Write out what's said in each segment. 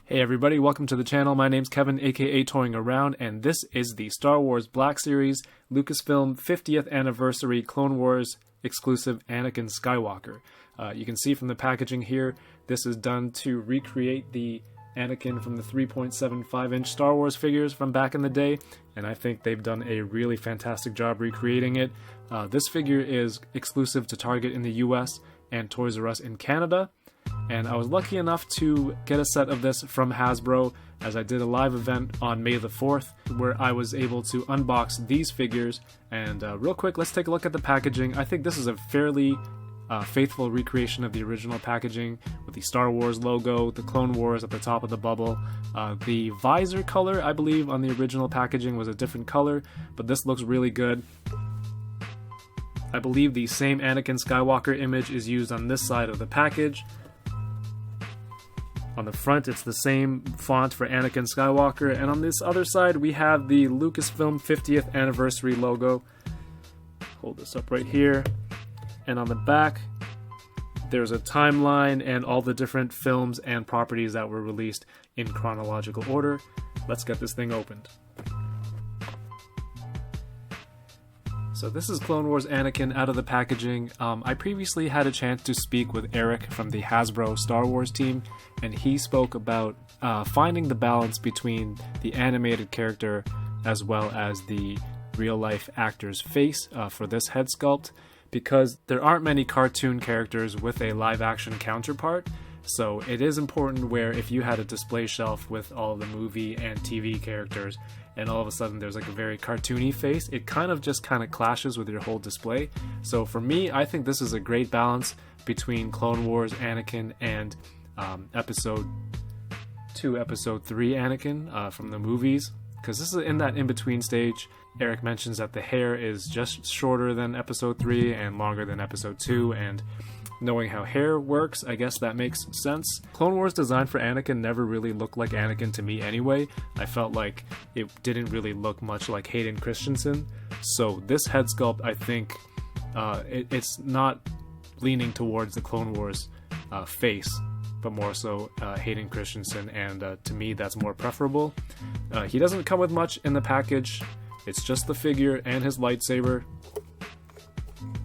Hey everybody, welcome to the channel. My name's Kevin, aka Toying Around, and this is the Star Wars Black Series Lucasfilm 50th Anniversary Clone Wars exclusive Anakin Skywalker. You can see from the packaging here, this is done to recreate the Anakin from the 3.75-inch Star Wars figures from back in the day, and I think they've done a really fantastic job recreating it. This figure is exclusive to Target in the US and Toys R Us in Canada. And I was lucky enough to get a set of this from Hasbro as I did a live event on May the 4th where I was able to unbox these figures. And real quick, let's take a look at the packaging. I think this is a fairly faithful recreation of the original packaging with the Star Wars logo, the Clone Wars at the top of the bubble. The visor color, I believe, on the original packaging was a different color, but this looks really good. I believe the same Anakin Skywalker image is used on this side of the package. On the front, it's the same font for Anakin Skywalker, and on this other side, we have the Lucasfilm 50th Anniversary logo. Hold this up right here. And on the back, there's a timeline and all the different films and properties that were released in chronological order. Let's get this thing opened. So this is Clone Wars Anakin out of the packaging. I previously had a chance to speak with Eric from the Hasbro Star Wars team, and he spoke about finding the balance between the animated character as well as the real-life actor's face for this head sculpt, because there aren't many cartoon characters with a live-action counterpart. So it is important where if you had a display shelf with all the movie and TV characters and all of a sudden there's like a very cartoony face, it kind of clashes with your whole display. So for me, I think this is a great balance between Clone Wars Anakin and Episode 2, Episode 3 Anakin from the movies, because this is in that in-between stage. Eric mentions that the hair is just shorter than Episode 3 and longer than Episode 2, and knowing how hair works, I guess that makes sense. Clone Wars design for Anakin never really looked like Anakin to me anyway. I felt like it didn't really look much like Hayden Christensen. So this head sculpt, I think, it's not leaning towards the Clone Wars face, but more so Hayden Christensen, and to me that's more preferable. He doesn't come with much in the package. It's just the figure and his lightsaber.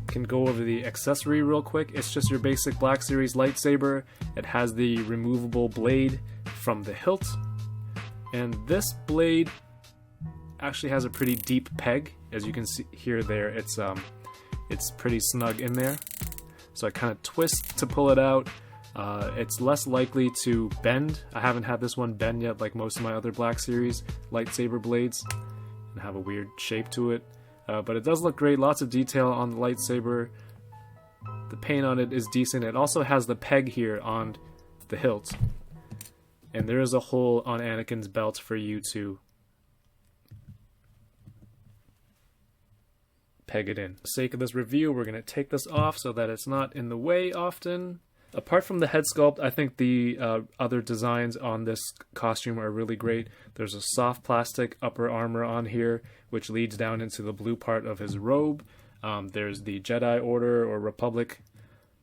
Can go over the accessory real quick. It's just your basic Black Series lightsaber. It has the removable blade from the hilt, and this blade actually has a pretty deep peg, as you can see here. There, it's pretty snug in there. So I kind of twist to pull it out. It's less likely to bend. I haven't had this one bend yet, like most of my other Black Series lightsaber blades, and have a weird shape to it. But it does look great, lots of detail on the lightsaber. The paint on it is decent. It also has the peg here on the hilt. And there is a hole on Anakin's belt for you to peg it in. For the sake of this review, we're going to take this off so that it's not in the way often. Apart from the head sculpt, I think the other designs on this costume are really great. There's a soft plastic upper armor on here, which leads down into the blue part of his robe. There's the Jedi Order or Republic.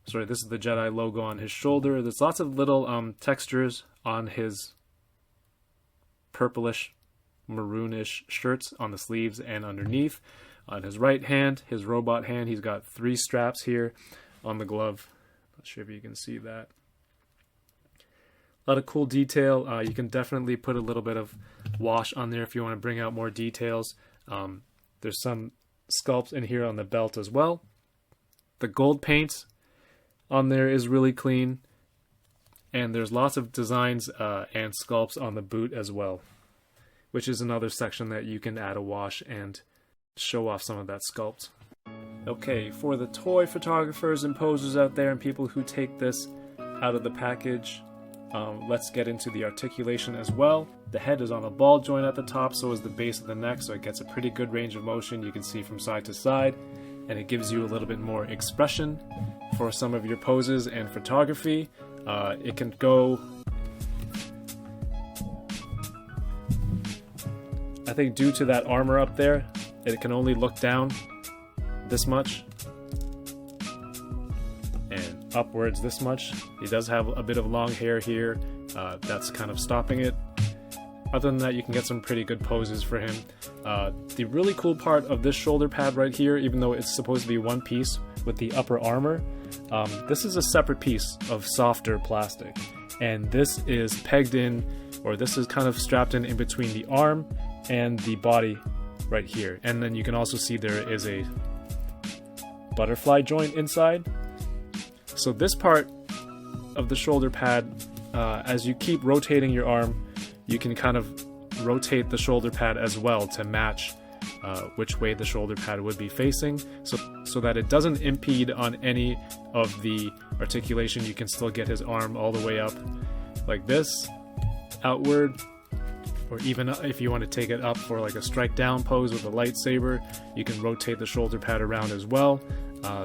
Sorry, this is the Jedi logo on his shoulder. There's lots of little textures on his purplish, maroonish shirts on the sleeves and underneath. On his right hand, his robot hand, he's got 3 straps here on the glove. Not sure if you can see that. A lot of cool detail. You can definitely put a little bit of wash on there if you want to bring out more details. There's some sculpts in here on the belt as well. The gold paint on there is really clean. And there's lots of designs and sculpts on the boot as well, which is another section that you can add a wash and show off some of that sculpt. Okay, for the toy photographers and posers out there and people who take this out of the package, let's get into the articulation as well. The head is on a ball joint at the top, so is the base of the neck, so it gets a pretty good range of motion. You can see from side to side, and it gives you a little bit more expression for some of your poses and photography. It can go, I think due to that armor up there, it can only look down this much, and upwards this much. He does have a bit of long hair here, that's kind of stopping it. Other than that, you can get some pretty good poses for him. The really cool part of this shoulder pad right here, even though it's supposed to be one piece with the upper armor, this is a separate piece of softer plastic. And this is pegged in, or this is kind of strapped in between the arm and the body right here. And then you can also see there is a butterfly joint inside. So this part of the shoulder pad, as you keep rotating your arm, you can kind of rotate the shoulder pad as well to match which way the shoulder pad would be facing, so that it doesn't impede on any of the articulation. You can still get his arm all the way up like this, outward, or even if you want to take it up for like a strike down pose with a lightsaber, you can rotate the shoulder pad around as well.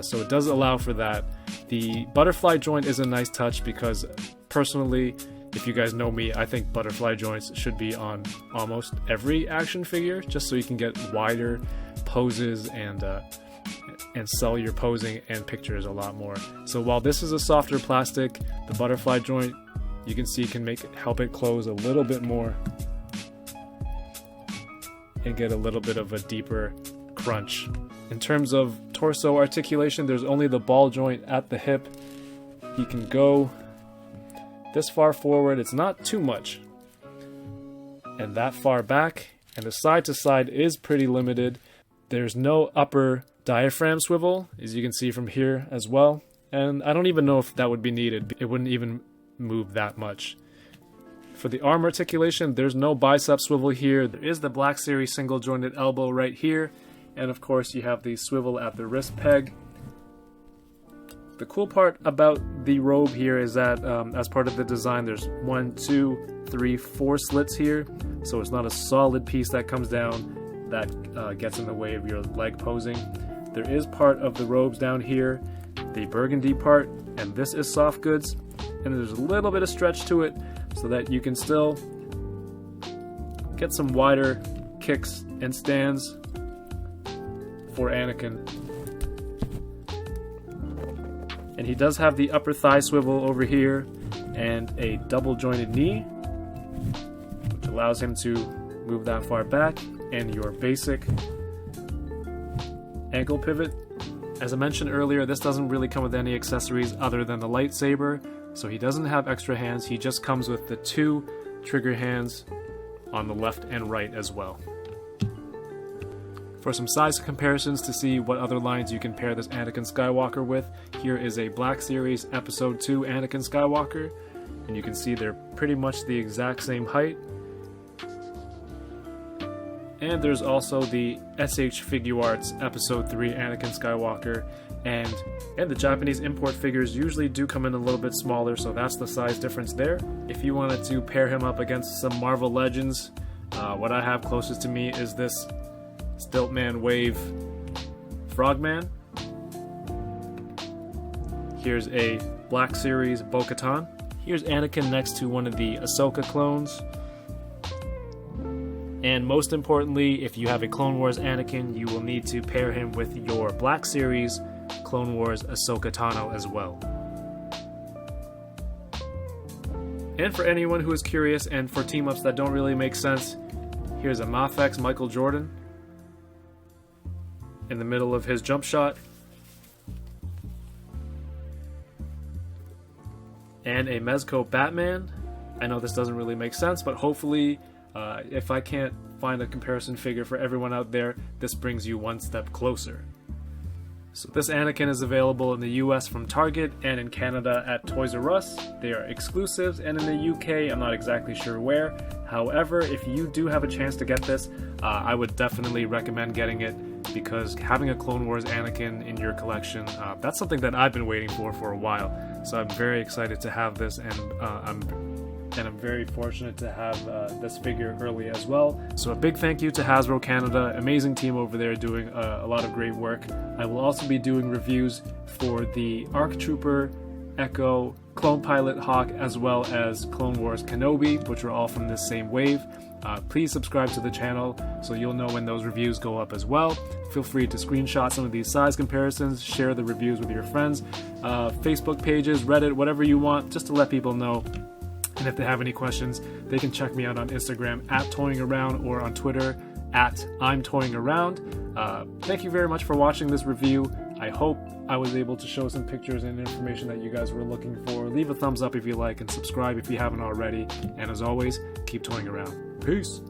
So it does allow for that. The butterfly joint is a nice touch because personally, if you guys know me, I think butterfly joints should be on almost every action figure, just so you can get wider poses and sell your posing and pictures a lot more. So while this is a softer plastic, the butterfly joint, you can see, can help it close a little bit more and get a little bit of a deeper crunch. In terms of torso articulation, there's only the ball joint at the hip. He can go this far forward, it's not too much, and that far back, and the side to side is pretty limited. There's no upper diaphragm swivel, as you can see from here as well, and I don't even know if that would be needed. It wouldn't even move that much. For the arm articulation, there's no bicep swivel here. There is the Black Series single jointed elbow right here, and of course you have the swivel at the wrist peg. The cool part about the robe here is that as part of the design, there's 1, 2, 3, 4 slits here, so it's not a solid piece that comes down that gets in the way of your leg posing. There is part of the robes down here, the burgundy part, and this is soft goods, and there's a little bit of stretch to it so that you can still get some wider kicks and stands for Anakin. And he does have the upper thigh swivel over here and a double jointed knee, which allows him to move that far back, and your basic ankle pivot. As I mentioned earlier, this doesn't really come with any accessories other than the lightsaber, so he doesn't have extra hands. He just comes with the 2 trigger hands on the left and right as well. For some size comparisons to see what other lines you can pair this Anakin Skywalker with, here is a Black Series Episode 2 Anakin Skywalker, and you can see they're pretty much the exact same height. And there's also the SH Figuarts Episode 3 Anakin Skywalker, and the Japanese import figures usually do come in a little bit smaller, so that's the size difference there. If you wanted to pair him up against some Marvel Legends, what I have closest to me is this Stiltman Wave Frogman. Here's a Black Series Bo-Katan. Here's Anakin next to one of the Ahsoka clones. And most importantly, if you have a Clone Wars Anakin, you will need to pair him with your Black Series Clone Wars Ahsoka Tano as well. And for anyone who is curious and for team-ups that don't really make sense, here's a Mafex Michael Jordan in the middle of his jump shot, and a Mezco Batman. I know this doesn't really make sense, but hopefully if I can't find a comparison figure for everyone out there, this brings you one step closer. So this Anakin is available in the US from Target and in Canada at Toys R Us. They are exclusives, and in the UK, I'm not exactly sure where. However, if you do have a chance to get this, I would definitely recommend getting it, because having a Clone Wars Anakin in your collection, that's something that I've been waiting for a while. So I'm very excited to have this, and I'm very fortunate to have this figure early as well. So a big thank you to Hasbro Canada, amazing team over there doing a lot of great work. I will also be doing reviews for the ARC Trooper Echo, Clone Pilot Hawk, as well as Clone Wars Kenobi, which are all from this same wave. Please subscribe to the channel so you'll know when those reviews go up as well. Feel free to screenshot some of these size comparisons, share the reviews with your friends, Facebook pages, Reddit, whatever you want, just to let people know. And if they have any questions, they can check me out on Instagram @toyingaround or on Twitter @I'mToyingAround. Thank you very much for watching this review. I hope I was able to show some pictures and information that you guys were looking for. Leave a thumbs up if you like and subscribe if you haven't already. And as always, keep toying around. Peace.